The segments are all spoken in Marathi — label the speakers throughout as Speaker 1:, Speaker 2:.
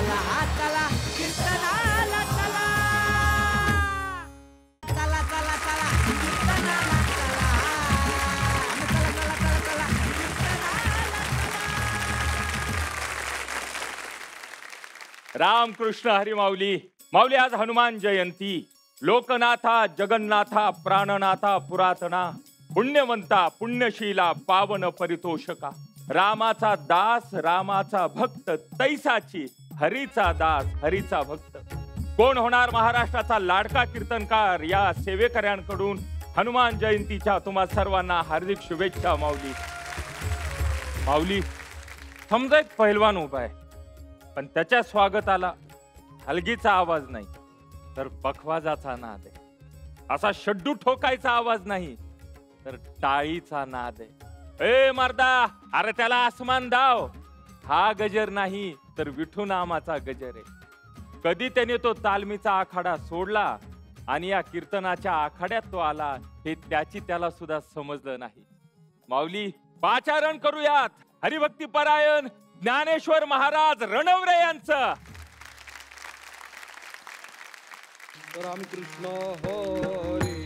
Speaker 1: चला चला कीर्तनाला चला चला चला चला कीर्तनाला चला चला चला चला चला कीर्तनाला
Speaker 2: रामकृष्ण हरी माऊली. माऊली आज हनुमान जयंती. लोकनाथा जगन्नाथा प्राणनाथा पुरातना पुण्यवंता पुण्यशीला पावन परितोषका रामाचा दास रामाचा भक्त तैसाची हरीचा दास हरीचा भक्त. कोण होणार महाराष्ट्राचा लाडका कीर्तनकार या सेवेकऱ्यांकडून हनुमान जयंतीच्या तुम्हा सर्वांना हार्दिक शुभेच्छा. माऊली माऊली समजा एक पहिलवान उभा आहे पण त्याच्या स्वागताला हलगीचा आवाज नाही तर पखवाजाचा नाद आहे. असा शड्डू ठोकायचा आवाज नाही तर टाळीचा नाद आहे. ए मर्दा अरे त्याला आसमान दाव. हा गजर नाही तर विठू नामाचा गजर आहे. कधी त्याने तो तालमीचा आखाडा सोडला आणि या कीर्तनाच्या आखाड्यात तो आला हे त्याची त्याला सुद्धा समजलं नाही. माऊली पाचारण करूयात हरिभक्ती परायण ज्ञानेश्वर महाराज रणवरे यांचं.
Speaker 3: रामकृष्ण हरी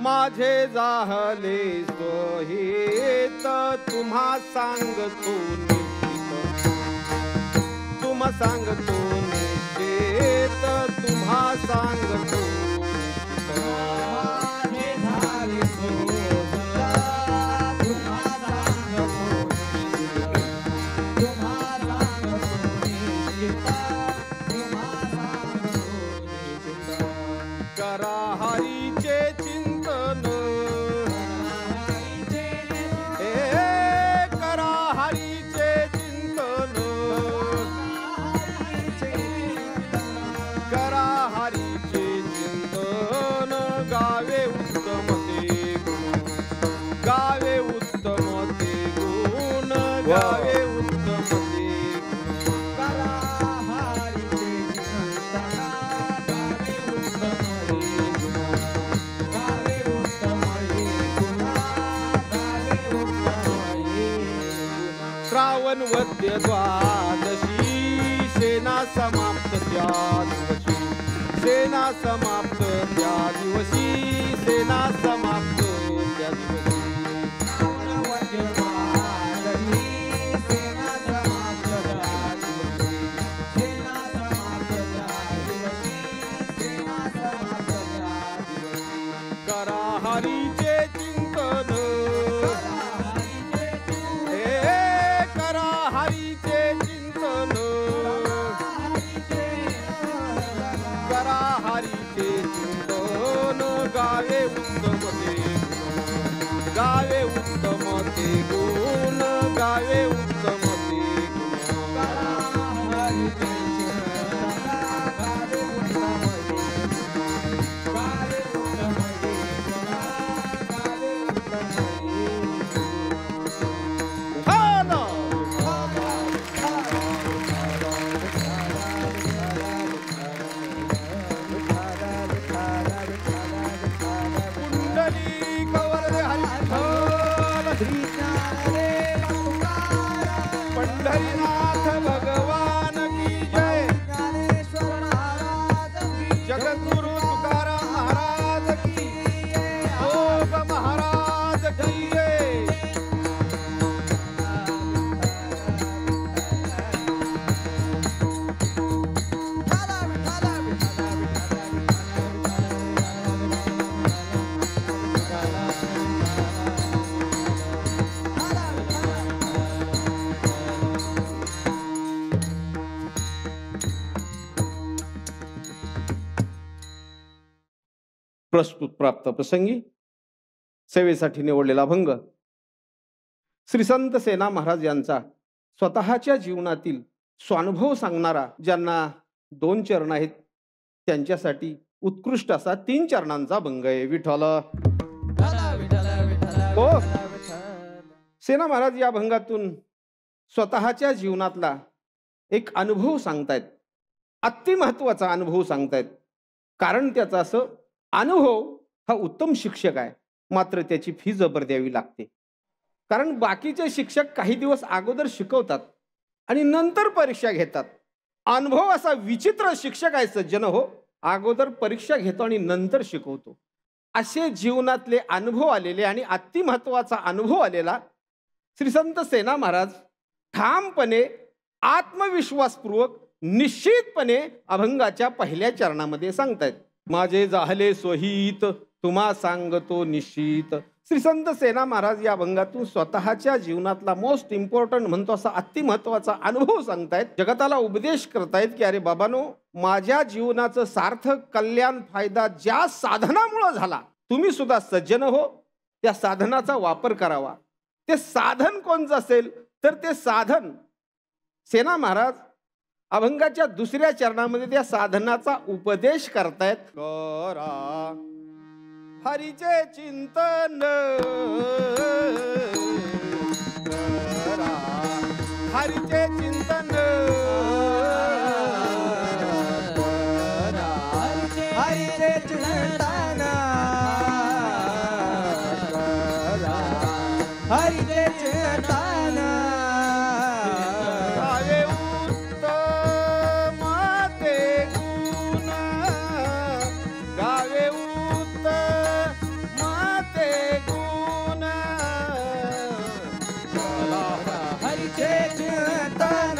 Speaker 3: माझे जाहले सोहित तुम्हा सांगतो निश्चित तुम्हा सांगतो निश्चित तुम्हा सांगतो करा हरीचे चिंतन करा हरीचे चिंतन करा हरीचे चिंतन गावे उत्तम ते गुण गावे उत्तम ते गुण गावे उत्तम ते करा श्रावण वद्य द्वादशी सेना समाप्त त्या दिवशी सेना समाप्त त्या दिवशी सेना समाप्त त्या दिवशी करा हरीचे चिंतन गावे उत्तम ते गुण गावे उत्तम ते पंढरीनाथ भगवान की जय. ज्ञानेश्वर महाराज की जगद्गुरु तुकाराम महाराज की योग महाराज की जय. प्रस्तुत प्राप्त प्रसंगी सेवेसाठी निवडलेला अभंग श्री संत सेना महाराज यांचा स्वतःच्या जीवनातील स्वानुभव सांगणारा, ज्यांना 2 चरण आहेत त्यांच्यासाठी उत्कृष्ट असा 3 चरणांचा भंग आहे. विठ्ठल हो. सेना महाराज या भंगातून स्वतःच्या जीवनातला एक अनुभव सांगतायत, अतिमहत्वाचा अनुभव सांगतायत. कारण त्याचा असं अनुभव हा उत्तम शिक्षक आहे, मात्र त्याची फी जबर द्यावी लागते. कारण बाकीचे शिक्षक काही दिवस अगोदर शिकवतात आणि नंतर परीक्षा घेतात. अनुभव असा विचित्र शिक्षक आहे सज्जन हो, अगोदर परीक्षा घेतो आणि नंतर शिकवतो. असे जीवनातले अनुभव आलेले आणि अतिमहत्वाचा अनुभव आलेला श्री संत सेना महाराज ठामपणे आत्मविश्वासपूर्वक निश्चितपणे अभंगाच्या पहिल्या चरणामध्ये सांगतायत. माझे झाले स्वहित तुम्हा सांगतो निश्चित. श्री संत सेना महाराज या अभंगातून स्वतःच्या जीवनातला मोस्ट इम्पॉर्टंट म्हणतो असा अतिमहत्वाचा अनुभव सांगतायत. जगताला उपदेश करतायत की अरे बाबानो, माझ्या जीवनाचं सार्थक कल्याण फायदा ज्या साधनामुळे झाला, तुम्ही सुद्धा सज्जन हो त्या साधनाचा वापर करावा. ते साधन कोणचं असेल तर ते साधन सेना महाराज अभंगाच्या दुसऱ्या चरणामध्ये त्या साधनाचा उपदेश करतायत. करा हरीचे चिंतन, करा हरीचे चिंतन,
Speaker 1: करा हरीचे चिंतन, करा हरीचे चिंतन.
Speaker 3: गावे उत्तम ते गुण, गावे उत्तम ते गुण,
Speaker 1: हरीचे चिंतन,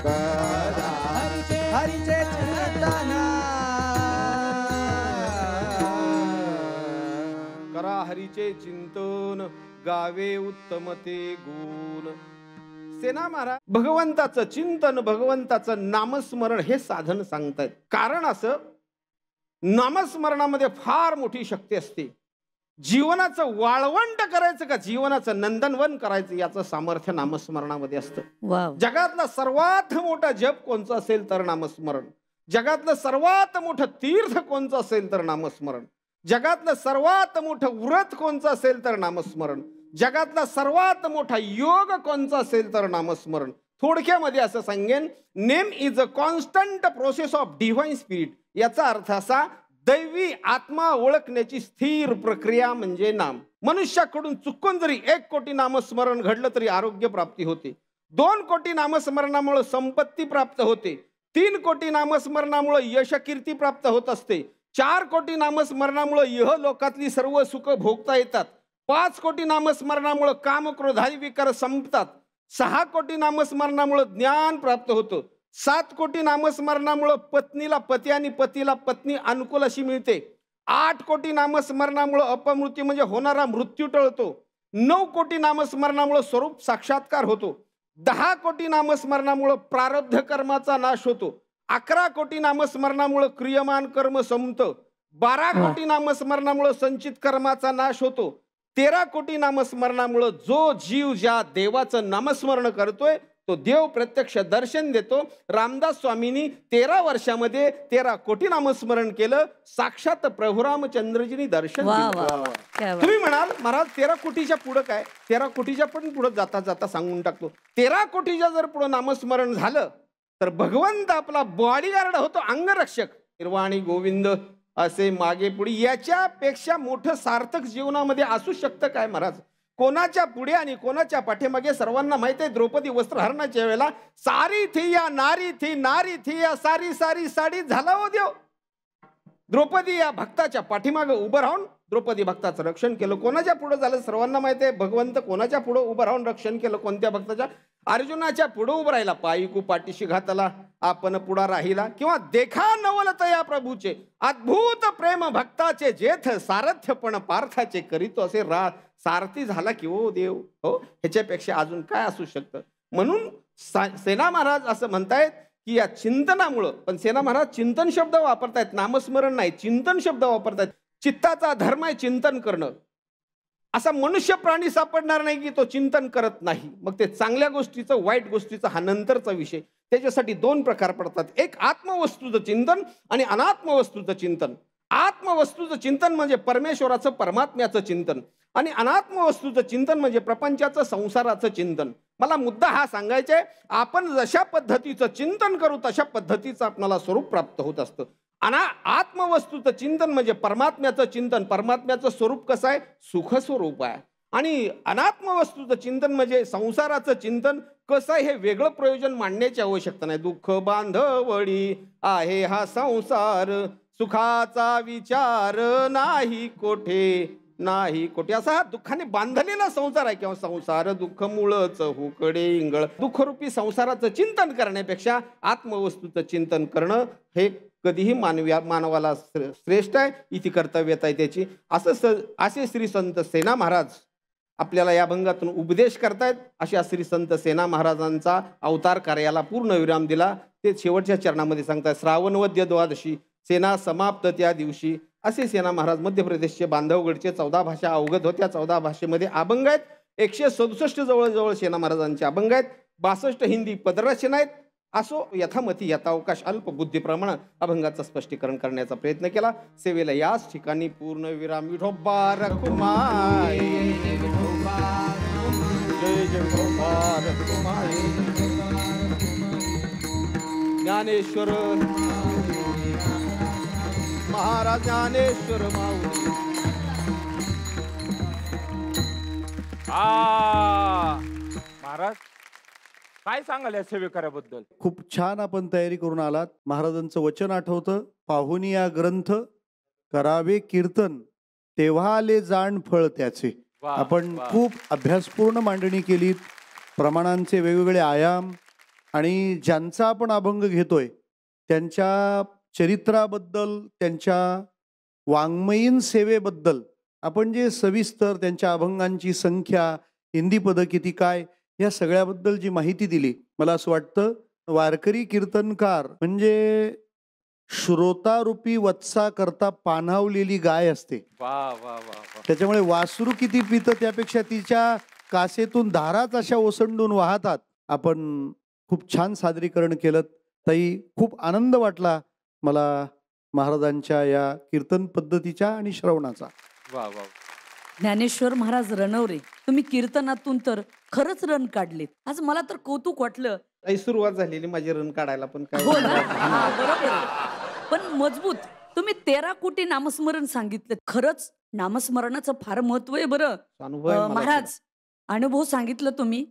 Speaker 1: करा हरीचे चिंतन.
Speaker 3: करा हरीचे चिंतन, गावे उत्तम ते गुण. सेना महाराज भगवंताचं चिंतन, भगवंताचं नामस्मरण हे साधन सांगतायत. कारण असं नामस्मरणामध्ये फार मोठी शक्ती असते. जीवनाचं वाळवंट करायचं का जीवनाचं नंदनवन करायचं याचं सामर्थ्य नामस्मरणामध्ये असतं. जगातला सर्वात मोठा जप कोणचं असेल तर नामस्मरण. जगातलं सर्वात मोठं तीर्थ कोणचं असेल तर नामस्मरण. जगातलं सर्वात मोठं व्रत कोणचं असेल तर नामस्मरण. जगातला सर्वात मोठा योग कोणचा असेल तर नामस्मरण. थोडक्यामध्ये असं सांगेन, name is a constant process of divine spirit. याचा अर्थ असा, दैवी आत्मा ओळखण्याची स्थिर प्रक्रिया म्हणजे नाम. मनुष्याकडून चुकून जरी 1 कोटी नामस्मरण घडलं तरी आरोग्य प्राप्ती होते. 2 कोटी नामस्मरणामुळे संपत्ती प्राप्त होते. 3 कोटी नामस्मरणामुळे यशकीर्ती प्राप्त होत असते. 4 कोटी नामस्मरणामुळे यह लोकातली सर्व सुख भोगता येतात. 5 कोटी नामस्मरणामुळे काम क्रोधादी विकार संपतात. 6 कोटी नामस्मरणामुळे ज्ञान प्राप्त होतं. 7 कोटी नामस्मरणामुळे पत्नीला पती आणि पतीला पत्नी अनुकूल अशी मिळते. 8 कोटी नामस्मरणामुळे अपमृत्यू म्हणजे होणारा मृत्यू टळतो. 9 कोटी नामस्मरणामुळे स्वरूप साक्षात्कार होतो. 10 कोटी नामस्मरणामुळे प्रारब्ध कर्माचा नाश होतो. 11 कोटी नामस्मरणामुळे क्रियमान कर्म संपतं. 12 कोटी नामस्मरणामुळे संचित कर्माचा नाश होतो. 13 कोटी नामस्मरणामुळे जो जीव ज्या देवाचं नामस्मरण करतोय तो देव प्रत्यक्ष दर्शन देतो. रामदास स्वामींनी 13 वर्षामध्ये 13 कोटी नामस्मरण केलं. साक्षात प्रभू रामचंद्रजींनी दर्शन दिलं. तुम्ही म्हणाल महाराज 13 कोटीच्या पुढं काय? 13 कोटीच्या पण पुढे जाता जाता सांगून टाकतो. 13 कोटीच्या जर पुढे नामस्मरण झालं तर भगवंत आपला बॉडीगार्ड होतो, अंगरक्षक. निर्वाणी गोविंद असे मागे पुढे याच्यापेक्षा मोठं सार्थक जीवनामध्ये असू शकतं काय महाराज? कोणाच्या पुढे आणि कोणाच्या पाठीमागे सर्वांना माहित आहे. द्रौपदी वस्त्रहरणाच्या वेळेला सारी थी या नारी थी, नारी थी या सारी सारी साडी झाला हो देव. द्रौपदी या भक्ताच्या पाठीमागे उभं राहून द्रौपदी भक्ताचं रक्षण केलं. कोणाच्या पुढे झालं सर्वांना माहिती आहे. भगवंत कोणाच्या पुढे उभं राहून रक्षण केलं? कोणत्या भक्ताच्या? अर्जुनाच्या पुढे उभं राहिला. पायीकू पाठीशी घातला आपण पुढा राहिला. किंवा देखा नवलत या प्रभूचे अद्भुत प्रेम भक्ताचे जेथ सारथ्य पण पार्थाचे करीतो. असे सारथी झाला की ओ देव. हो, ह्याच्यापेक्षा अजून काय असू शकतं? म्हणून सेना महाराज असं म्हणतायत की या चिंतनामुळं, पण सेना महाराज चिंतन शब्द वापरतायत, नामस्मरण नाही, चिंतन शब्द वापरतायत. चित्ताचा धर्म आहे चिंतन करणं. असा मनुष्य प्राणी सापडणार नाही की तो चिंतन करत नाही. मग ते चांगल्या गोष्टीचं वाईट गोष्टीचं हा नंतरचा विषय. त्याच्यासाठी दोन प्रकार पडतात, एक आत्मवस्तूचं चिंतन आणि अनात्मवस्तूचं चिंतन. आत्मवस्तूचं चिंतन म्हणजे परमेश्वराचं परमात्म्याचं चिंतन आणि अनात्मवस्तूचं चिंतन म्हणजे प्रपंचाचं संसाराचं चिंतन. मला मुद्दा हा सांगायचा आहे, आपण जशा पद्धतीचं चिंतन करू तशा पद्धतीचं आपल्याला स्वरूप प्राप्त होत असतं. आत्मवस्तूचं चिंतन म्हणजे परमात्म्याचं चिंतन. परमात्म्याचं स्वरूप कसं आहे? सुख स्वरूप आहे. आणि अनात्मवस्तूचं चिंतन म्हणजे संसाराचं चिंतन कसं आहे हे वेगळं प्रयोजन मांडण्याची आवश्यकता नाही. दुःख बांधवडी आहे हा संसार, सुखाचा विचार नाही कोठे नाही कोठे, असा हा दुःखाने बांधलेला संसार आहे. किंवा संसार दुःख मुळच हुकडे इंगळ. दुःखरूपी संसाराचं चिंतन करण्यापेक्षा आत्मवस्तूचं चिंतन करणं हे कधीही मानवाला श्रेष्ठ आहे. इथे कर्तव्यता आहे त्याची. असे श्री संत सेना महाराज आपल्याला या अभंगातून उपदेश करतायत. अशा श्री संत सेना महाराजांचा अवतार कार्याला पूर्ण विराम दिला. ते शेवटच्या चरणामध्ये सांगतात, श्रावणवद्य द्वादशी सेना समाप्त त्या दिवशी. असे सेना महाराज मध्य प्रदेशचे बांधवगडचे 14 भाषा अवगत होत्या. 14 भाषेमध्ये अभंग आहेत. 167 जवळजवळ सेना महाराजांचे अभंग आहेत. 62 हिंदी पदरचना आहेत. असो यथामती यथावकाश अल्प बुद्धीप्रमाणे अभंगाचं स्पष्टीकरण करण्याचा प्रयत्न केला. सेवेला याच ठिकाणी पूर्ण विराम. विठोबा रखुमाई जय जय विठोबा रखुमाई. ज्ञानेश्वर महाराज ज्ञानेश्वर माऊली.
Speaker 2: महाराज काय सांगाल या सेवेकऱ्याबद्दल?
Speaker 4: खूप छान आपण तयारी करून आलात. महाराजांचं वचन आठवतं, पाहुनी या ग्रंथ करावे कीर्तन तेव्हा आले जाण फळ त्याचे. आपण खूप अभ्यासपूर्ण मांडणी केली, प्रमाणांचे वेगवेगळे आयाम, आणि ज्यांचा आपण अभंग घेतोय त्यांच्या चरित्राबद्दल, त्यांच्या वाङ्मयीन सेवेबद्दल आपण जे सविस्तर त्यांच्या अभंगांची संख्या, हिंदी पद किती काय, या सगळ्याबद्दल जी माहिती दिली, मला असं वाटतं वारकरी कीर्तनकार म्हणजे श्रोतारूपी वत्सा करता पाणावलेली गाय असते. त्याच्यामुळे वासरू किती पितं त्यापेक्षा तिच्या कासेतून धाराच अशा ओसंडून वाहतात. आपण खूप छान सादरीकरण केलं ताई. खूप आनंद वाटला मला महाराजांच्या या कीर्तन पद्धतीच्या आणि श्रवणाचा.
Speaker 5: ज्ञानेश्वर महाराज रणवरे, तुम्ही कीर्तनातून तर खरंच रण काढलेत. आज मला तर कौतुक वाटलं.
Speaker 3: सुरुवात झालेली माझी रण काढायला, पण काय
Speaker 5: हो ना, बरोबर. पण मजबूत. तुम्ही 13 कोटी नामस्मरण सांगितलं. खरंच नामस्मरणाचं फार महत्व आहे बरं महाराज. अनुभव सांगितलं तुम्ही.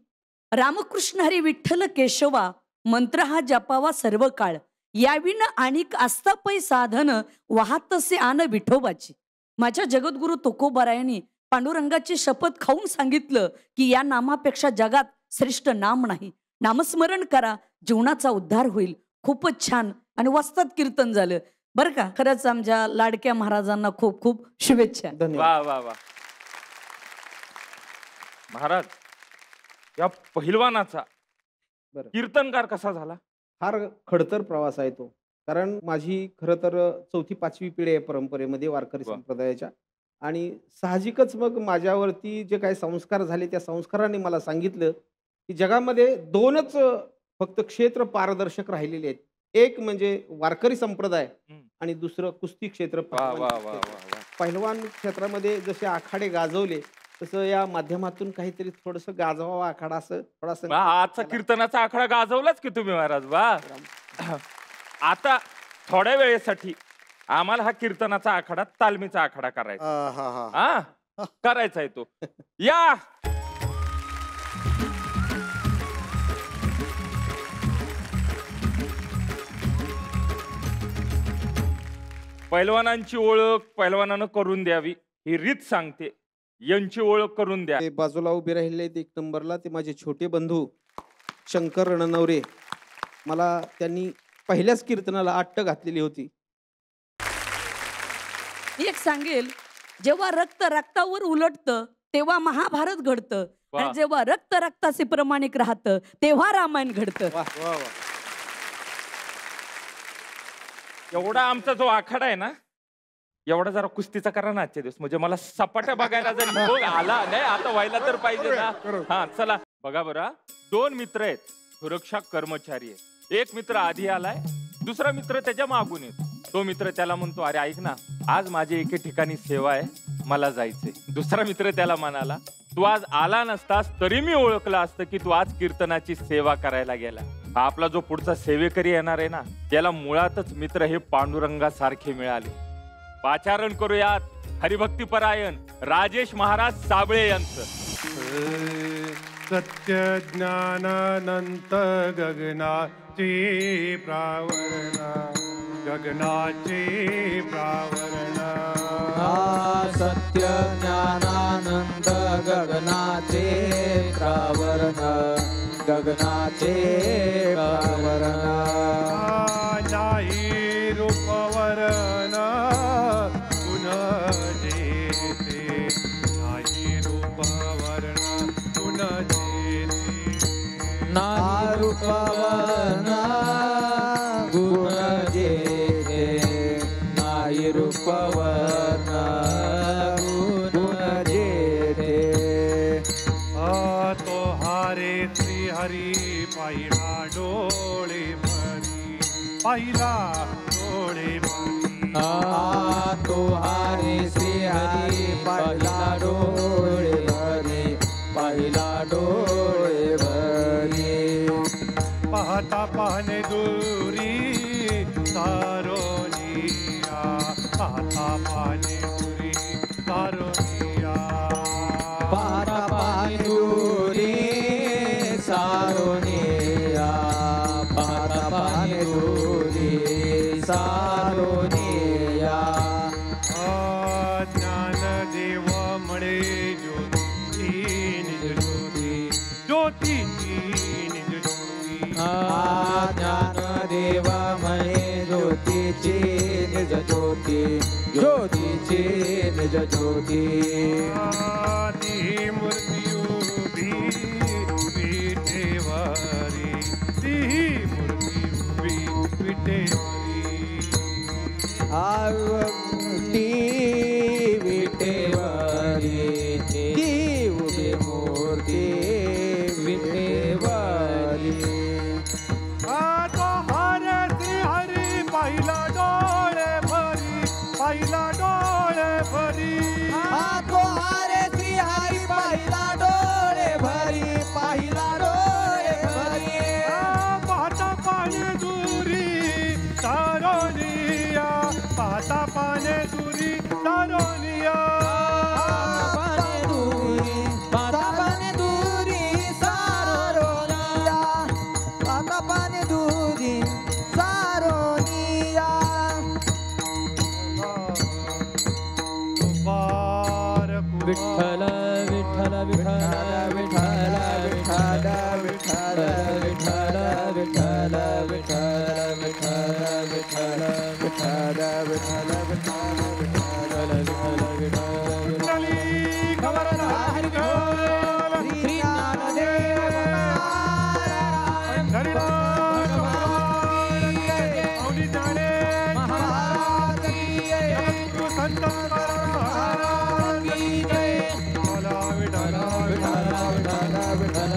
Speaker 5: रामकृष्ण हरी विठ्ठल केशवा मंत्र हा जपावा सर्व काळ, याविन आणिक आस्था पै साधन वाहतसे आन विठोबाची. माझ्या जगद्गुरु तुकोबारायांनी पांडुरंगाची शपथ खाऊन सांगितलं की या नामापेक्षा जगात श्रेष्ठ नाम नाही. नामस्मरण करा, जीवनाचा उद्धार होईल. खूपच छान आणि वस्तात कीर्तन झालं बरं का. खरंच आमच्या लाडक्या महाराजांना खूप खूप शुभेच्छा.
Speaker 2: धन्यवाद. वा वा वा. महाराज, या पहिलवानाचा कीर्तनकार कसा झाला?
Speaker 3: फार खडतर प्रवास आहे तो. कारण माझी खरं तर 4वी-5वी पिढी आहे परंपरेमध्ये वारकरी संप्रदायाच्या. आणि साहजिकच मग माझ्यावरती जे काही संस्कार झाले त्या संस्काराने मला सांगितलं की जगामध्ये 2च फक्त क्षेत्र पारदर्शक राहिलेले आहेत. एक म्हणजे वारकरी संप्रदाय आणि दुसरं कुस्ती क्षेत्र. पहिलवान क्षेत्रामध्ये जसे आखाडे गाजवले तसं या माध्यमातून काहीतरी थोडस गाजवावा आखाडा, असं थोडासा.
Speaker 2: आजचा कीर्तनाचा आखाडा गाजवलाच की तुम्ही महाराज. वा. आता थोड्या वेळेसाठी आम्हाला हा कीर्तनाचा आखाडा, तालमीचा आखाडा करायचा. करायचा आहे तो. या पैलवानांची ओळख पैलवानानं करून द्यावी ही रीत सांगते. यांची ओळख करून द्या.
Speaker 3: ते बाजूला उभे राहिले 1 नंबरला, ते माझे छोटे बंधू शंकर रणनवरे. मला त्यांनी पहिल्याच कीर्तनाला 8 घातलेली होती.
Speaker 5: एक सांगेल, जेव्हा रक्त रक्तावर उलटतं तेव्हा महाभारत घडतं, आणि जेव्हा रक्त रक्ताचे प्रमाणिक राहतं तेव्हा रामायण घडतं.
Speaker 2: एवढा आमचा जो आखाडा आहे ना, एवढा जरा कुस्तीचा करा ना आजच्या दिवस, म्हणजे मला सपाट्या बघायला जर योग आला नाही आता व्हायला तर पाहिजे ना. हा चला बघा बरं, 2 मित्र आहेत, सुरक्षा कर्मचारी आहेत. एक मित्र आधी आलाय, दुसरा मित्र त्याच्या मागून येतो. तो मित्र त्याला म्हणतो, अरे ऐक ना, आज माझी एके ठिकाणी सेवा आहे, मला जायचंय. दुसरा मित्र त्याला म्हणाला, तू आज आला नसतास तरी मी ओळखलं असतं की तू आज कीर्तनाची सेवा करायला गेला. हा आपला जो पुढचा सेवेकरी येणार आहे ना, त्याला मुळातच मित्र हे पांडुरंगासारखे मिळाले. पाचारण करूयात हरिभक्तीपरायण राजेश महाराज साबळे यांचं.
Speaker 6: सत्य ज्ञानानंत गगनाचे प्रावरण, गगनाचे प्रावरण.
Speaker 1: सत्य ज्ञानानंद गगनाचे प्रावरण, गगनाचे प्रावरण.
Speaker 6: नाही रूपवरण पुनः जेते, नाही रूपवरण पुनः जेते.
Speaker 1: नारूपवन गुण जेते, नाही रूपवन गुण जेते.
Speaker 6: तो हारे श्री हरी पाहिला डोळे भरी, पाहिला डोळे भरी.
Speaker 1: तो हारे श्री हरी पाहिला डोळे भरी, पाहिला डोळे भरी.
Speaker 6: पाहता पाहणे दुरी सारोनिया, पाहता पाहणे दुरी सारोनिया.
Speaker 1: पाहता पाहणे दुरी सारोनिया, पाहता पाहणे दुरी सारोनिया.
Speaker 6: ज्ञानदेव म्हणे ज्योती निज ज्योती, ज्योतीची निज ज्योती.
Speaker 1: ज्ञानदेव म्हणे ज्योतीची निज ज्योती, ज्योतीची निज ज्योती.
Speaker 6: ती मूर्ती उभी विटेवरी, ती मूर्ती उभी विटेवरी.
Speaker 1: ती विटेवरी, ती उभी मूर्ती विटेवरी.
Speaker 6: तो हरे श्री हरी पाहिला डोळे भरी, पाहिला डोळे भरी.
Speaker 1: तो हरे श्री हरी पाहिला डोळे भरी, पाहिला डोळे भरी.
Speaker 6: पाहता पाने दुरी सारोनिया, पाहता पाने दुरी सारोनिया.
Speaker 1: पाने दुरी, पाहता पाने दुरी सारोनिया, पाहता पाने दुरी सारोनिया. विठ्ठल विठ्ठल विठ्ठल विठ्ठल विठ्ठल विठ्ठल विठ्ठल विठ्ठल विठ्ठल विठ्ठल विठ्ठल विठ्ठल विठ्ठल
Speaker 6: विठ्ठली खबरदार हरी बोल.
Speaker 1: श्री ज्ञानदेव
Speaker 6: हरिनाम माऊली जाणे
Speaker 1: महाराज की जय.
Speaker 6: तू संत महाराज की जय. बोला विठ्ठल विठ्ठल विठ्ठल.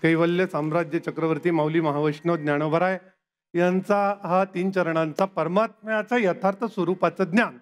Speaker 6: कैवल्य साम्राज्य चक्रवर्ती माऊली महावैष्णव ज्ञानोबराय यांचा हा 3 चरणांचा परमात्म्याचं यथार्थ स्वरूपाचं ज्ञान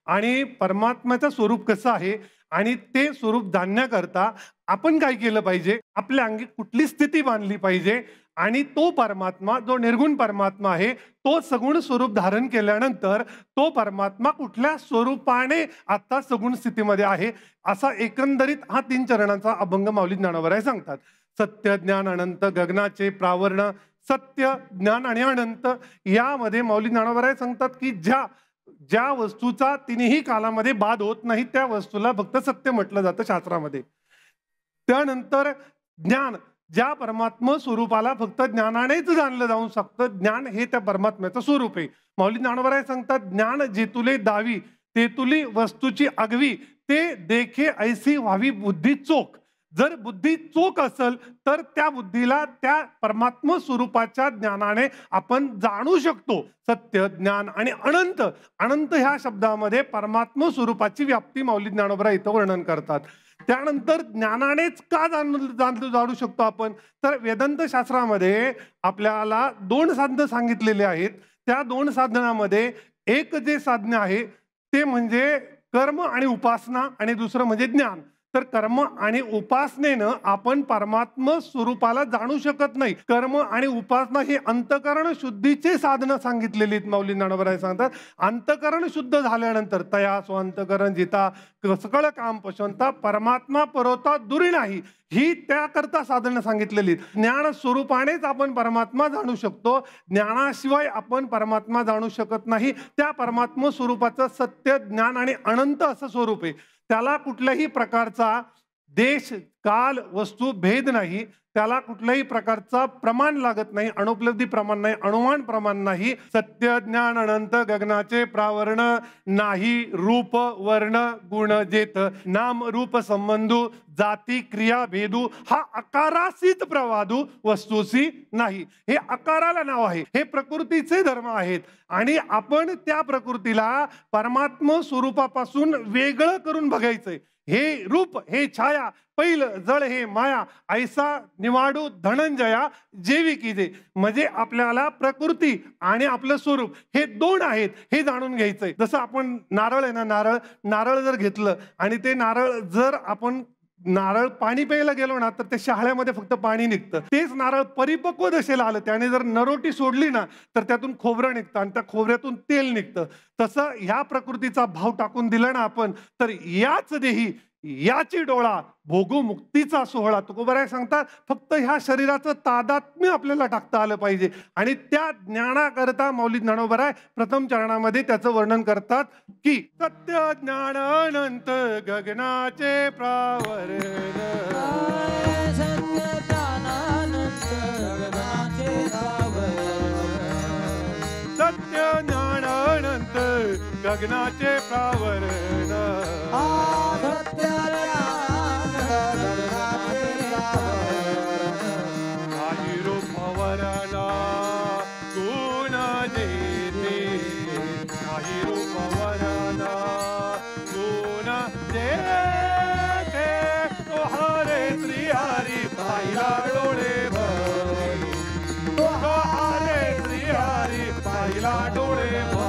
Speaker 6: आणि परमात्म्याचं स्वरूप कसं आहे आणि ते स्वरूप जाणण्याकरता आपण काय केलं पाहिजे, आपल्या अंगी कुठली स्थिती बांधली पाहिजे आणि तो परमात्मा जो निर्गुण परमात्मा आहे तो सगुण स्वरूप धारण केल्यानंतर तो परमात्मा कुठल्या स्वरूपाने आता सगुण स्थितीमध्ये आहे असा एकंदरीत हा 3 चरणांचा अभंग माऊली ज्ञानोबराय सांगतात. सत्य ज्ञान अनंत गगनाचे प्रावरण. सत्य ज्ञान आणि अनंत यामध्ये माऊली ज्ञानोबराय सांगतात की ज्या वस्तूचा तिन्ही कालामध्ये बाध होत नाही त्या वस्तूला फक्त सत्य म्हटलं जातं शास्त्रामध्ये. त्यानंतर ज्ञान, ज्या परमात्मा स्वरूपाला फक्त ज्ञानानेच जाणलं जाऊ शकतं, ज्ञान हे त्या परमात्म्याचं स्वरूप आहे. माऊली ज्ञानोबराय सांगतात ज्ञान जेतुले दावी तेतुली वस्तूची आगवी, ते देखे ऐसी व्हावी बुद्धी चोख. जर बुद्धी चोख असेल तर त्या बुद्धीला त्या परमात्म स्वरूपाच्या ज्ञानाने आपण जाणू शकतो. सत्य, ज्ञान आणि अनंत. अनंत ह्या शब्दामध्ये परमात्म स्वरूपाची व्याप्ती माऊली ज्ञानोबा इथं वर्णन करतात. त्यानंतर ज्ञानानेच का जाणू शकतो आपण, तर वेदांत शास्त्रामध्ये आपल्याला 2 साधनं सांगितलेले आहेत. त्या 2 साधनामध्ये एक जे साधन आहे ते म्हणजे कर्म आणि उपासना, आणि दुसरं म्हणजे ज्ञान. तर कर्म आणि उपासनेनं आपण परमात्म स्वरूपाला जाणू शकत नाही. कर्म आणि उपासना हे अंतकरण शुद्धीचे साधनं सांगितलेली माऊली ज्ञानोबा सांगतात. अंतकरण शुद्ध झाल्यानंतर तया स्व अंतकरण जिता सकळ काम पशवंता परमात्मा परोता दुरी नाही, ही त्याकरता साधनं सांगितलेली. ज्ञान स्वरूपानेच आपण परमात्मा जाणू शकतो. ज्ञानाशिवाय आपण परमात्मा जाणू शकत नाही. त्या परमात्मा स्वरूपाचं सत्य, ज्ञान आणि अनंत असं स्वरूप आहे. त्याला कुठल्याही प्रकारचा देश, काल, वस्तू भेद नाही. त्याला कुठल्याही प्रकारचा प्रमाण लागत नाही. अनुपलब्धी प्रमाण नाही, अनुमान प्रमाण नाही. सत्य, ज्ञान, अनंत गगनाचे प्रावरण नाही. रूप, वर्ण, गुण जेत नाम रूप संबंधू जाती क्रिया भेदू हा अकारासीत प्रवादू वस्तूसी नाही. हे अकाराला नाव आहे. हे प्रकृतीचे धर्म आहेत आणि आपण त्या प्रकृतीला परमात्म स्वरूपापासून वेगळं करून बघायचंय. हे रूप, हे छाया, पैल जळ हे माया, ऐसा निवाडू धनंजया जेवी कीजे. म्हणजे आपल्याला प्रकृती आणि आपलं स्वरूप हे 2 आहेत हे जाणून घ्यायचंय. जसं आपण नारळ आहे ना, नारळ जर घेतलं आणि ते नारळ जर आपण पाणी प्यायला गेलो ना तर त्या शहाळ्यामध्ये फक्त पाणी निघतं. तेच नारळ परिपक्व दशेला आलं, त्याने जर नरोटी सोडली ना तर त्यातून खोबरं निघतं आणि त्या खोबऱ्यातून तेल निघतं. तसं ह्या प्रकृतीचा भाव टाकून दिला ना आपण तर याच देही याची डोळा भोगू मुक्तीचा सोहळा. तुकोबाराय सांगतात फक्त ह्या शरीराचं तादात्म्य आपल्याला टाकता आलं पाहिजे. आणि त्या ज्ञानाकरता माऊली ज्ञानोबराय प्रथम चरणामध्ये त्याचं वर्णन करतात की सत्य ज्ञान अनंत गगनाचे प्रावरण, सत्य ज्ञान अनंत गगनाचे प्रावरण, काही रूप वरणा गुण जेते, काही रूप वरणा गुण जेते तो हरे श्री हरी पाहिला डोळे भरी, तो हरे श्री हरी पाहिला डोळे भरी.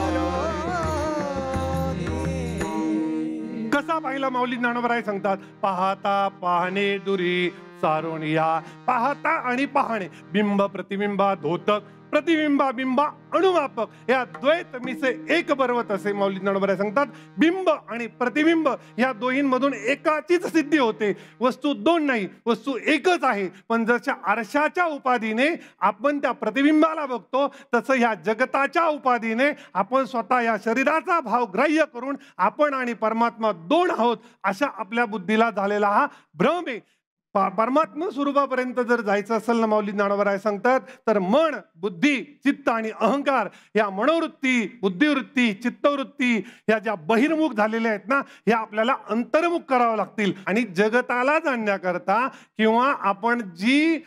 Speaker 6: कसा पाहिला माऊली ज्ञानोबराय सांगतात पाहता पाहणे दुरी सारून या. पाहता आणि पाहणे, बिंब प्रतिबिंबा धोतक, प्रतिबिंबा बिंबा अणुमापक, या द्वैत मिसे एक बरवत असे माऊली ज्ञानोबराय सांगतात. बिंब आणि प्रतिबिंब या दोहींमधून एकाचीच सिद्धी होते. वस्तू 2 नाही, वस्तू एकच आहे. पण जशा आरशाच्या उपाधीने आपण त्या प्रतिबिंबाला बघतो तसं ह्या जगताच्या उपाधीने आपण स्वतः या शरीराचा भाव ग्राह्य करून आपण आणि परमात्मा 2 आहोत अशा आपल्या बुद्धीला झालेला हा भ्रम आहे. परमात्मा स्वरूपापर्यंत जर जायचं असेल ना माऊली ज्ञानोबराय सांगतात तर मन, बुद्धी, चित्त आणि अहंकार या मनोवृत्ती, बुद्धिवृत्ती, चित्तवृत्ती या ज्या बहिर्मुख झालेल्या आहेत ना ह्या आपल्याला अंतर्मुख कराव्या लागतील. आणि जगताला जाणण्याकरता किंवा आपण जी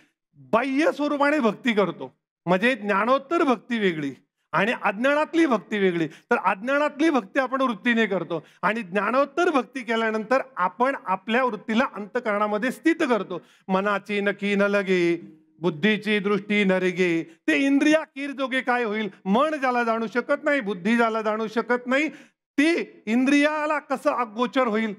Speaker 6: बाह्य स्वरूपाने भक्ती करतो म्हणजे ज्ञानोत्तर भक्ती वेगळी आणि अज्ञानातली भक्ती वेगळी. तर अज्ञानातली भक्ती आपण वृत्तीने करतो आणि ज्ञानोत्तर भक्ती केल्यानंतर आपण आपल्या वृत्तीला अंतःकरणामध्ये स्थित करतो. मनाची नकी न लगे, बुद्धीची दृष्टी न रेगे, ते इंद्रिया कीर जोगे काय होईल. मन ज्याला जाणू शकत नाही, बुद्धी ज्याला जाणू शकत नाही, ती इंद्रियाला कसं अगोचर होईल.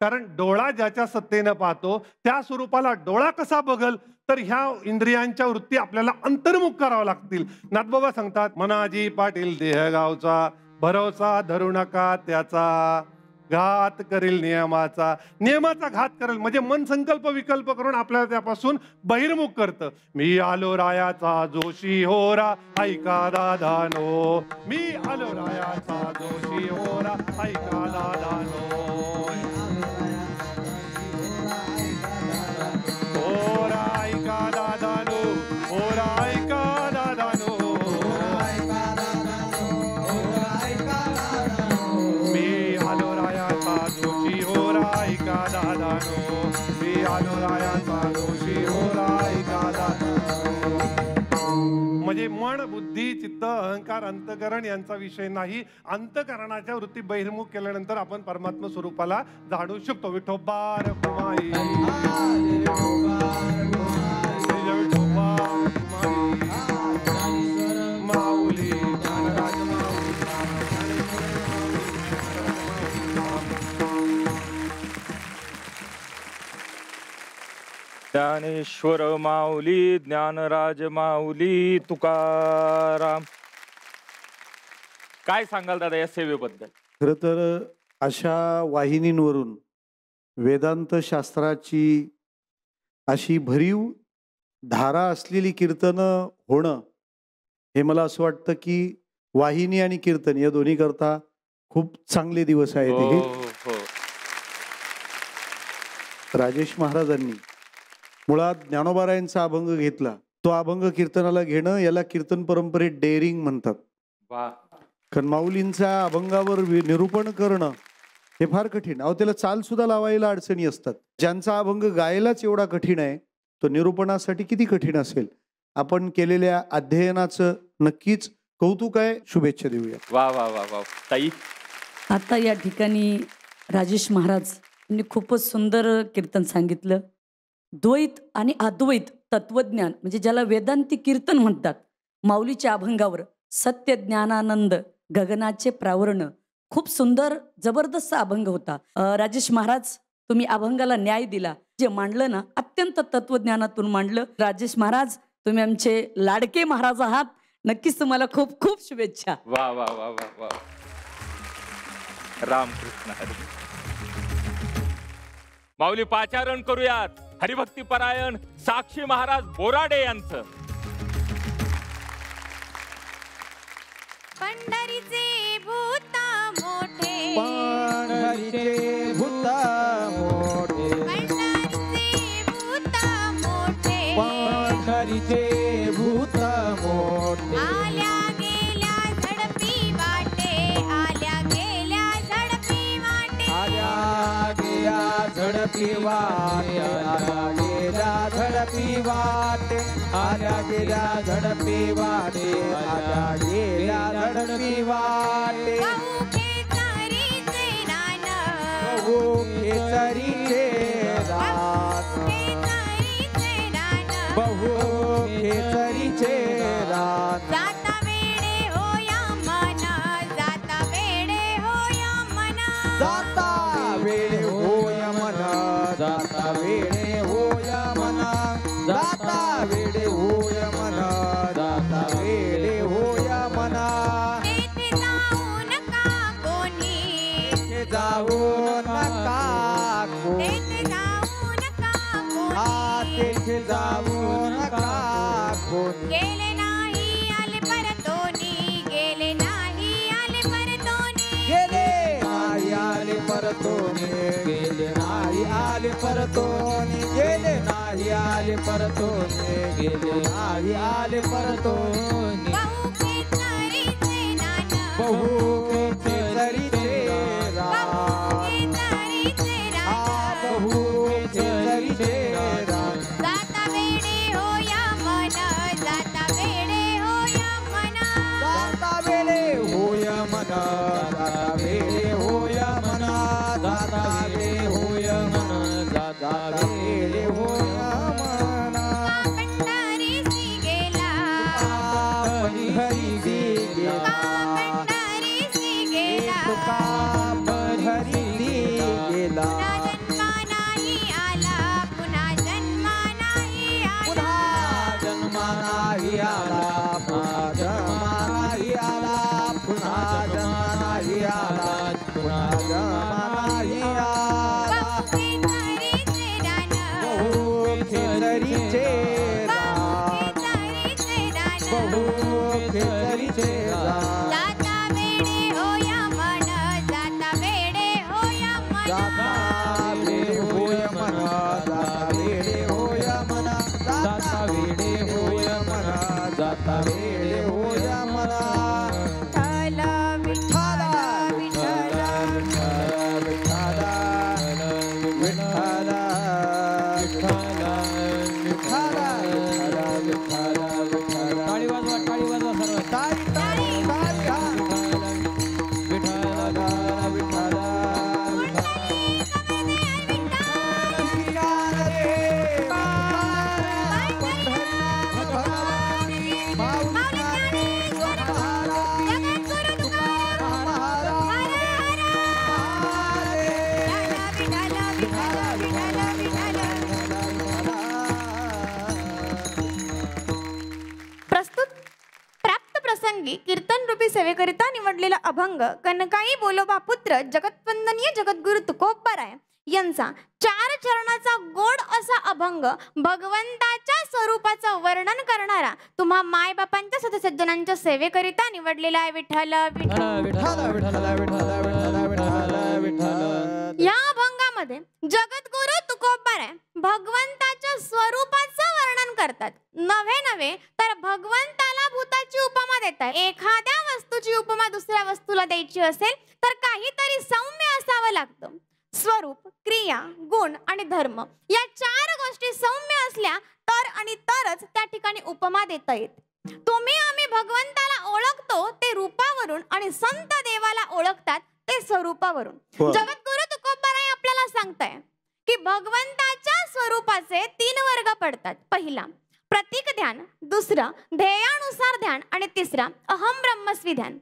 Speaker 6: कारण डोळा ज्याच्या सत्तेनं पाहतो त्या स्वरूपाला डोळा कसा बघल. तर ह्या इंद्रियांच्या वृत्ती आपल्याला अंतर्मुख कराव्या लागतील. नाथबाबा सांगतात मनाजी पाटील देहगावचा, भरोसा धरू नका त्याचा, घात करेल नियमाचा. नियमाचा घात करेल म्हणजे मन संकल्प विकल्प करून आपल्याला त्यापासून बहिर्मुख करतं. मी आलो रायाचा जोशी होरा ऐका दादानो, मी आलो रायाचा जोशी होरा ऐका दादानो, मी आलो राया श्रवण, बुद्धी, चित्त, अहंकार, अंतकरण यांचा विषय नाही. अंतकरणाच्या वृत्ती बहिर्मुख केल्यानंतर आपण परमात्मा स्वरूपाला जाणू शकतो. विठोबा रखुमाई, माऊली ज्ञानराज
Speaker 2: ज्ञानेश्वर माऊली, ज्ञानराज माऊली, तुकाराम. काय सांगाल दादा या सेवेबद्दल?
Speaker 4: खर तर अशा वाहिनींवरून वेदांत शास्त्राची अशी भरीव धारा असलेली कीर्तनं होणं हे मला असं वाटतं की वाहिनी आणि कीर्तन या दोन्ही करता खूप चांगले दिवस आहेत हे. राजेश महाराजांनी मुळात ज्ञानोबारायांचा अभंग घेतला. तो अभंग कीर्तनाला घेणं याला कीर्तन परंपरेत डेअरिंग म्हणतात. कारण माऊलींचा अभंगावर निरूपण करणं हे फार कठीण. अहो त्याला चाल सुद्धा लावायला अडचणी असतात. ज्यांचा अभंग गायलाच एवढा कठीण आहे तो निरूपणासाठी किती कठीण असेल. आपण केलेल्या अध्ययनाचं नक्कीच कौतुक आहे. शुभेच्छा देऊया.
Speaker 2: वा वा वा वा ताई.
Speaker 5: आता या ठिकाणी राजेश महाराज यांनी खूपच सुंदर कीर्तन सांगितलं. द्वैत आणि अद्वैत तत्वज्ञान म्हणजे ज्याला वेदांती कीर्तन म्हणतात, माऊलीच्या अभंगावर सत्य ज्ञानानंद गगनाचे प्रावरण. खूप सुंदर जबरदस्त अभंग होता. राजेश महाराज तुम्ही अभंगाला न्याय दिला. जे मांडलं ना अत्यंत तत्वज्ञानातून मांडलं. राजेश महाराज तुम्ही आमचे लाडके महाराज आहात. नक्कीच तुम्हाला खूप खूप शुभेच्छा.
Speaker 2: वा वा वा वा वा. रामकृष्ण हरी. माऊली पाचारण करूयात. हरिभक्ती परायण साक्षी महाराज बोराडे यांचं.
Speaker 1: पंढरीचे भूता मोठे,
Speaker 7: पंढरीचे भूता मोठे,
Speaker 1: पंढरीचे भूता मोठे,
Speaker 7: पंढरीचे भूता मोठे.
Speaker 1: आल्या गेल्या झडपी वाटे, आल्या गेल्या झडपी वाटे,
Speaker 7: आल्या गेल्या झडपी वाटे, आल्या गेल्या झडपी वाटे, आल्या गेल्या झडपी वाटे, आल्या गेल्या झडपी वाटे.
Speaker 1: गहू केसरीचे रान,
Speaker 7: गहू केसरीचे रान,
Speaker 1: केसरीचे रान,
Speaker 7: बहु केसरीचे रान.
Speaker 1: जाता वेडे होया मना, जाता वेडे होया मना,
Speaker 7: जाता वेळे होय मना, जाता वेळे होय मना, जाता वेळे होय मना, जाता वेळे होय मना.
Speaker 1: तेथे जाऊ नका कोणी,
Speaker 7: तेथे जाऊ नका कोणी,
Speaker 1: तेथे जाऊ नका
Speaker 7: हा
Speaker 1: कोणी,
Speaker 7: तेथे जाऊ नका कोणी.
Speaker 1: गेले नाही आले परतोनी, गेले नाही आले परतोनी,
Speaker 7: गेले नाही आले परतोनी, गेले नाही आले परतोनी, गेले नाही आले परतोनी, गेले नाही आले परतोनी.
Speaker 1: बहु केसरीचे रान,
Speaker 7: बहु केसरीचे रान,
Speaker 1: केसरीचे
Speaker 7: हा
Speaker 1: रान,
Speaker 7: बहु केसरीचे रान.
Speaker 1: जाता वेडे होया मन, जाता वेडे होया मन,
Speaker 7: जाता वेळे होय मना, जाता वेळे होय मना, जाता वेळे होय मना, जाता वेळे होय मना.
Speaker 1: पंढरीसी गेला,
Speaker 7: पंढरीसी गेला,
Speaker 1: पंढरीसी गेला,
Speaker 7: तुका पंढरीसी गेला.
Speaker 1: पुन्हा जन्म नाही आला,
Speaker 7: पुन्हा जन्म नाही आला, पुन्हा जन्म नाही आला, पुन्हा जन्म नाही आला, पुन्हा जन्म नाही आला.
Speaker 1: बहु केसरीचे रान,
Speaker 7: बहु केसरीचे रान,
Speaker 1: बहु केसरीचे
Speaker 7: बहु केसरीचे
Speaker 1: रान,
Speaker 7: रान.
Speaker 1: जाता वेडे होया मन, जाता वेडे होया मन,
Speaker 7: जाता वेळे होय मना, जाता वेळे होय मना, जाता वेळे होय मना, जाता वेळे होय मना.
Speaker 1: विठ्ठल विठ्ठल विठ्ठल,
Speaker 7: विठ्ठल विठ्ठल विठ्ठल विठ्ठल विठ्ठल विठ्ठल विठ्ठल. टाळी वाजवा, टाळी वाजवा.
Speaker 8: अंगी कीर्तन रूपी सेवेकरिता निवडलेला अभंग कनकाई बोलोबा पुत्र जगतवंदनीय जगद्गुरु तुकोबाराय यांचा 4 चरणाचा गोड असा अभंग भगवंताच्या स्वरूपाचं वर्णन करणारा तुम्हा माय बापांच्या सदसज्जनांच्या सेवेकरिता निवडलेला आहे. विठ्ठल या अभंगामध्ये जगद्गुरु तुकोबाराय भगवंताच्या स्वरूपाचं वर्णन करतात. नव्हे तर भगवंताला भूताची उपमा देतात. एखाद्या वस्तूची उपमा दुसऱ्या वस्तूला द्यायची असेल तर काहीतरी सौम्य असावं लागतं. स्वरूप, क्रिया, गुण आणि धर्म या 4 गोष्टी सौम्य असल्या तर आणि तरच त्या ठिकाणी उपमा देता येते. तुम्ही आम्ही भगवंताला ओळखतो ते रूपावरून आणि संत देवाला ओळखतात ते स्वरूपावरून. जगद्गुरु तुकोबाराय आपल्याला सांगताय की भगवंताच्या स्वरूपाचे 3 वर्ग पडतात. पहिला प्रतीक ध्यान, दुसरा ध्येयानुसार ध्यान आणि तिसरा अहम ब्रह्मस्वी ध्यान.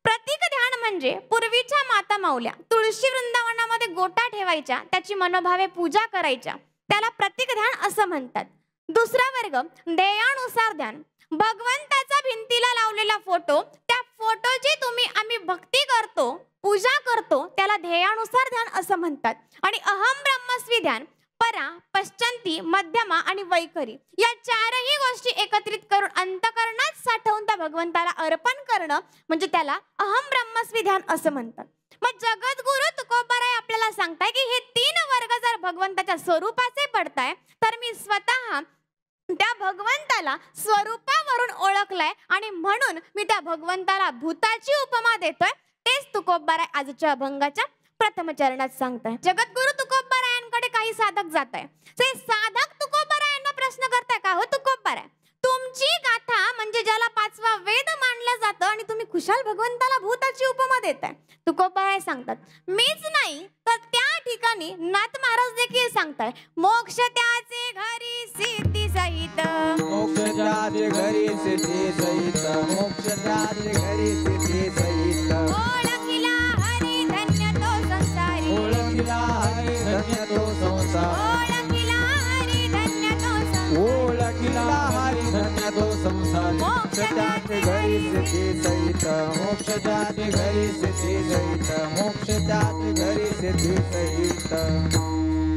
Speaker 8: प्रतीक ध्यान म्हणजे पूर्वीच्या माता माऊल्या तुळशी वृंदावनामध्ये गोटा ठेवायच्या, त्याची मनोभावे पूजा करायच्या, त्याला प्रतीक ध्यान असं म्हणतात. दुसरा वर्ग ध्येयानुसार ध्यान. भगवंताचा भिंतीला लावलेला फोटो, त्या फोटोची तुम्ही आम्ही भक्ती करतो, पूजा करतो, त्याला ध्येयानुसार ध्यान असं म्हणतात. आणि अहम ब्रह्मस्वी ध्यान परा, पश्चंती, मध्यमा आणि वैखरी या 4ही गोष्टी एकत्रित करून अंतःकरणात साठवून त्या भगवंताला अर्पण करणं म्हणजे त्याला अहम ब्रह्मस्वी ध्यान असं म्हणतात. मग जगद्गुरु तुकोबाराय आपल्याला सांगताय की हे 3 वर्ग जर भगवंताच्या स्वरूपाचे पडताय तर मी स्वतः त्या भगवंताला स्वरूपावरून ओळखलाय आणि म्हणून मी त्या भगवंताला भूताची उपमा देतोय. तेच तुकोबाराय आजच्या अभंगाच्या प्रथम चरणात सांगताय. जगद्गुरु तुकोबारायांकडे काही साधक जात आहे. ते साधक तुकोबारायांना प्रश्न करताय का हो तुकोबाराय, तुमची गाथा म्हणजे ज्याला 5वा वेद मानलं जातं आणि तुम्ही खुशाल भगवंताला भूताची उपमा देताय. तुकोबाराय सांगतात मीच नाही तर त्या ठिकाणी नाथ महाराज देखील सांगताय मोक्ष त्याचे घरी सिद्धी सहित,
Speaker 7: मोक्ष त्याचे घरी सिद्धी सहित, मोक्ष त्याचे घरी सिद्धी सहित.
Speaker 8: ओळखिला हरी धन्य तो संसारी,
Speaker 7: ओळखिला हरी धन्य तो संसार,
Speaker 8: ओळखिला हरी धन्य तो संसार,
Speaker 7: ओळखिला हरी धन्य तो संसार. मोक्ष त्याचे घरी सिद्धी सहित, मोक्ष त्याचे घरी सिद्धी सहित, मोक्ष त्याचे घरी सिद्धी सहित.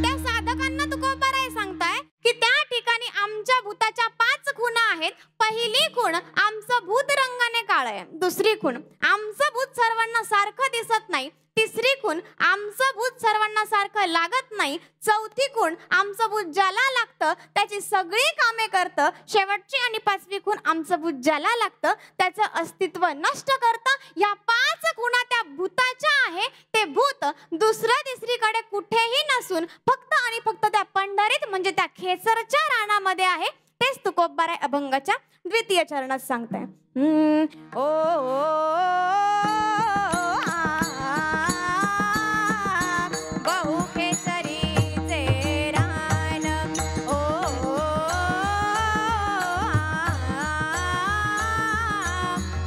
Speaker 8: त्या साधकांना तुकोबाराय सांगताय की त्या ठिकाणी आमच्या भूताच्या 5 खुणा आहेत. पहिली खूण आमचं भूत रंगाने काळं आहे. दुसरी खूण आमचं भूत सर्वांना सारखं दिसत नाही. तिसरी खूण आमचं भूत सर्वांना सारखं लागत नाही. चौथी खूण आमचं भूत ज्याला लागतं त्याची सगळी कामे करतं. शेवटची आणि 5वी खूण आमचं भूत ज्याला लागतं त्याचं अस्तित्व नष्ट करतं. या 5 खुणा त्या भूताच्या आहे. ते भूत दुसऱ्या तिसरीकडे कुठेही नसून फक्त आणि फक्त त्या पंढरीत म्हणजे त्या खेचरच्या रानामध्ये आहे. तेच तुकोबाराय अभंगाच्या 2य चरणात सांगताय. बहु खेचरीचे रान,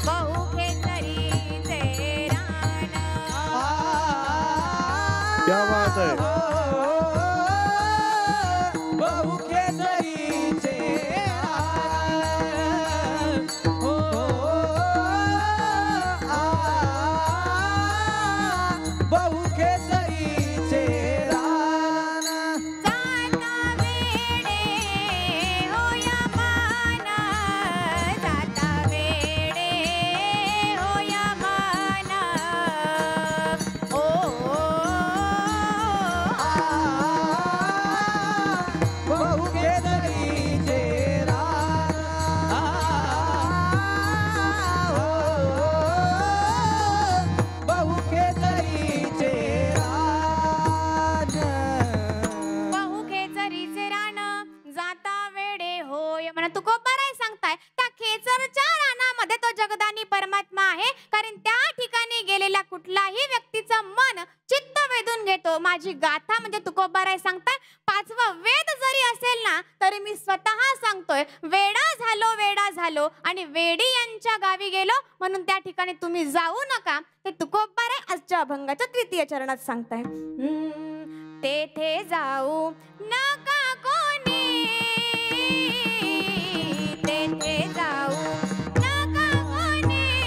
Speaker 8: बहु खेचरीचे रान.
Speaker 4: क्या बात है.
Speaker 7: बहु केसरीचे बहु केसरीचे रान.
Speaker 8: जाता वेडे होया मान, जाता वेडे होया मान.
Speaker 7: बहु केसरीचे रान. बहु केसरीचे रान.
Speaker 8: बहु खेचरीचे रान जाता वेडे होय म्हणा तुकोबाराय सांगताय त्या खेचरच्या रानामध्ये तो जगदानी परमात्मा आहे. कारण त्या ठिकाणी गेलेला कुठलाही व्यक्तीचं मन चित्त वेधून घेतो. माझी गाथा म्हणजे तुकोबाराय सांगताय 5वा वेद जरी असेल ना तरी मी स्वतः सांगतोय वेडा झालो आणि वेडी यांच्या गावी गेलो म्हणून त्या ठिकाणी तुम्ही जाऊ नका. ते तुकोबाराय आजच्या अभंगाच्या 2य चरणात सांगताय. तेथे जाऊ नका कोणी, तेथे जाऊ नका कोणी,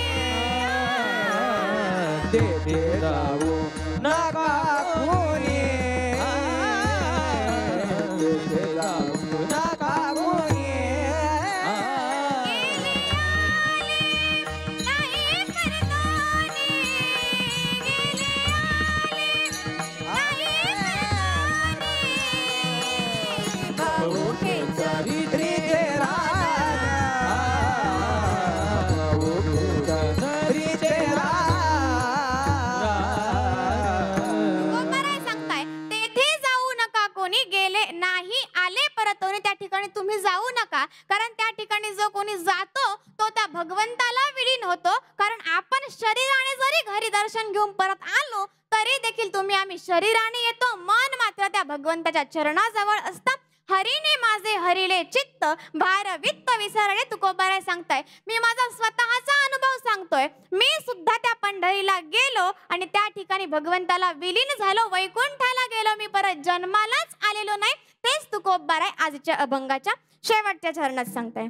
Speaker 8: तुम्ही जाऊ नका, कारण त्या ठिकाणी जो कोणी जातो तो त्या भगवंताला विलीन होतो. कारण आपण शरीराने जरी घरी दर्शन घेऊन परत आलो तरी देखील तुम्ही आम्ही शरीराने येतो, मन मात्र त्या भगवंताच्या चरणाजवळ असतं. हरीने माझे हरिले चित्त, भार वित्त विसरले तुकोबाराय सांगताय. मी माझा स्वतःचा अनुभव सांगतोय. मी सुद्धा त्या पंढरीला गेलो आणि त्या ठिकाणी भगवंताला विलीन झालो, वैकुंठाला गेलो. मी परत जन्मालाच आलेलो नाही. तेच तुकोबाराय आजच्या अभंगाच्या शेवटच्या चरणात सांगताय.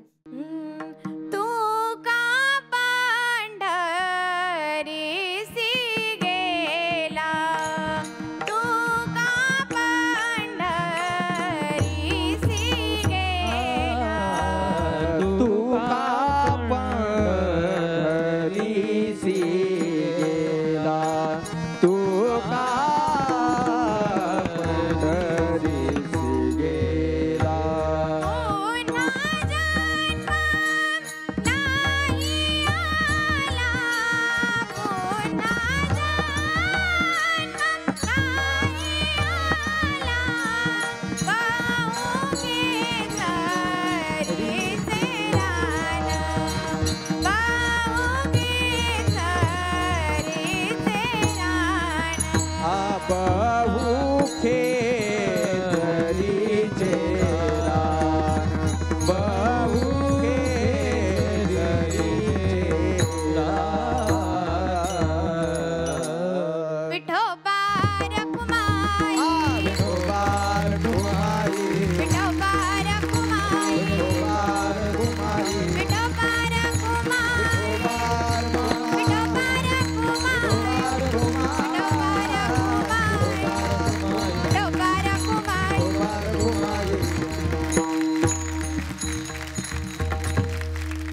Speaker 8: तू का पंढरीसी गेला, तू का पंढरीसी गेला,
Speaker 7: तू का पंढरीसी गेला,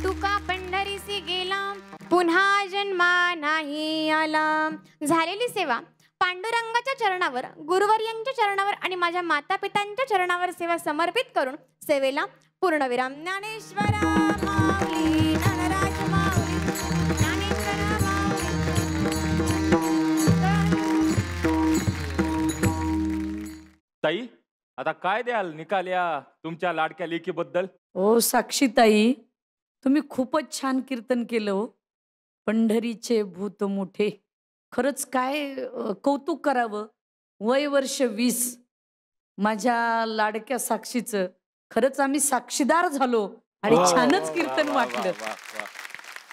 Speaker 7: तू का पंढरीसी गेला.
Speaker 8: पुन्हा जन्मा नाही आला. झालेली सेवा पांडुरंगाच्या चरणावर, गुरुवर्यांच्या चरणावर आणि माझ्या माता पितांच्या चरणावर सेवा समर्पित करून सेवेला पूर्णविराम. ज्ञानेश्वर माऊली, ज्ञानराज माऊली, ज्ञानेश्वर माऊली.
Speaker 2: ताई, आता काय द्याल निकाल या तुमच्या लाडक्या लेकीबद्दल?
Speaker 5: ओ साक्षीताई, तुम्ही खूपच छान कीर्तन केलं हो. पंढरीचे भूत मोठे, खरंच काय कौतुक करावं. वय वर्ष 20, माझ्या लाडक्या साक्षीचं खरंच आम्ही साक्षीदार झालो आणि छानच कीर्तन वाटलं.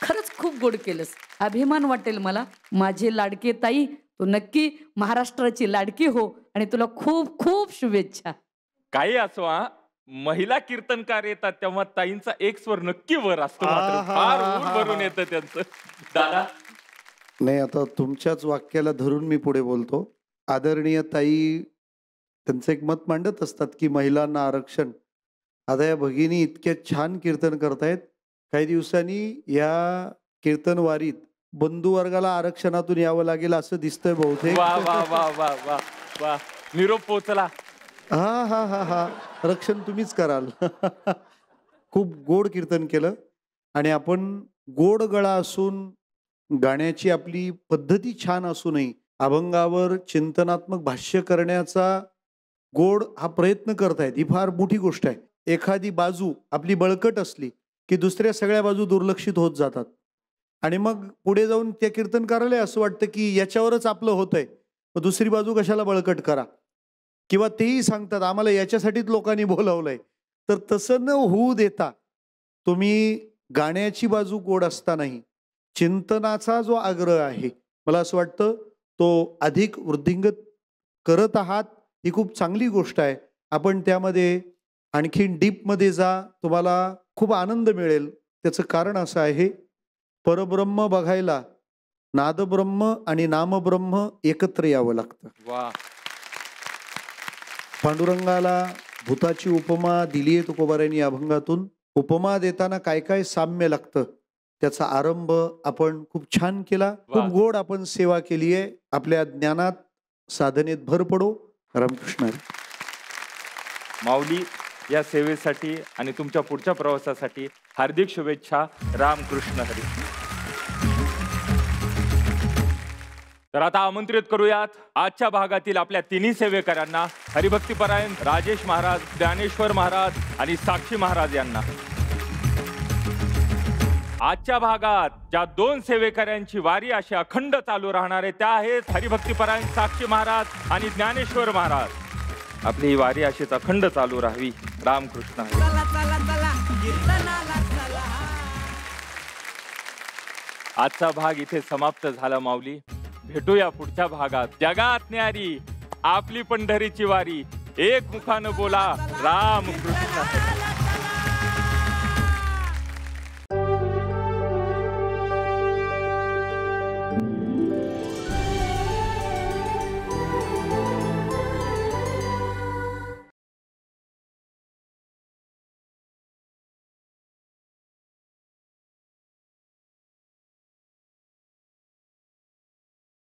Speaker 5: खरंच खूप गोड केलंस. अभिमान वाटेल मला. माझे लाडके ताई, तू नक्की महाराष्ट्राची लाडकी हो आणि तुला खूप खूप शुभेच्छा.
Speaker 2: काही असो, महिला कीर्तनकार येतात तेव्हा ताईंचा एक स्वर नक्की वर असतो. फार ऊर भरून येतं त्यांचं. दादा,
Speaker 4: नाही, आता तुमच्याच वाक्याला धरून मी पुढे बोलतो. आदरणीय ताई त्यांचं एक मत मांडत असतात की महिलांना आरक्षण. आता या भगिनी इतक्या छान कीर्तन करतायत. काही दिवसांनी या कीर्तन वारीत बंधू वर्गाला आरक्षणातून यावं लागेल असं दिसतंय बहुतेक.
Speaker 2: वा वा वा वा वा वा, निरोप पोचला.
Speaker 4: हा हा हा हा, रक्षण तुम्हीच कराल. खूप गोड कीर्तन केलं आणि आपण गोड गळा असून गाण्याची आपली पद्धती छान असूनही अभंगावर चिंतनात्मक भाष्य करण्याचा गोड हा प्रयत्न करतायत, ही फार मोठी गोष्ट आहे. एखादी बाजू आपली बळकट असली की दुसऱ्या सगळ्या बाजू दुर्लक्षित होत जातात आणि मग पुढे जाऊन त्या कीर्तनकाराला असं वाटतं की याच्यावरच आपलं होतंय, मग दुसरी बाजू कशाला बळकट करा. किंवा तेही सांगतात आम्हाला याच्यासाठीच लोकांनी बोलावलंय. तर तसं न होऊ देता तुम्ही गाण्याची बाजू गोड असतानाही चिंतनाचा जो आग्रह आहे, मला असं वाटतं तो अधिक वृद्धिंगत करत आहात. ही खूप चांगली गोष्ट आहे. आपण त्यामध्ये आणखीन डीपमध्ये जा, तुम्हाला खूप आनंद मिळेल. त्याचं कारण असं आहे, परब्रह्म बघायला नादब्रह्म आणि नामब्रह्म एकत्र यावं लागतं.
Speaker 2: वा,
Speaker 4: पांडुरंगाला भूताची उपमा दिली आहे तुकोबारायांनी अभंगातून. उपमा देताना काय काय साम्य लागतं त्याचा आरंभ आपण खूप छान केला. खूप गोड आपण सेवा केली आहे. आपल्या ज्ञानात साधनेत भर पडो. रामकृष्ण हरी.
Speaker 2: माऊली, या सेवेसाठी आणि तुमच्या पुढच्या प्रवासासाठी हार्दिक शुभेच्छा. रामकृष्ण हरी. तर आता आमंत्रित करूयात आजच्या भागातील आपल्या तिन्ही सेवेकरांना, हरिभक्तीपरायण राजेश महाराज, ज्ञानेश्वर महाराज आणि साक्षी महाराज यांना. आजच्या भागात ज्या 2 सेवेकऱ्यांची वारी अशी अखंड चालू राहणार आहे त्या आहेत हरिभक्तीपरायण साक्षी महाराज आणि ज्ञानेश्वर महाराज. आपली ही वारी अशीच अखंड चालू राहावी. रामकृष्ण हरी.
Speaker 1: चला चला चला कीर्तनाला चला.
Speaker 2: आजचा भाग इथे समाप्त झाला माऊली. भेटूया पुढच्या भागात. जगात न्यारी आपली पंढरीची वारी. एक मुखानं बोला रामकृष्ण हरी.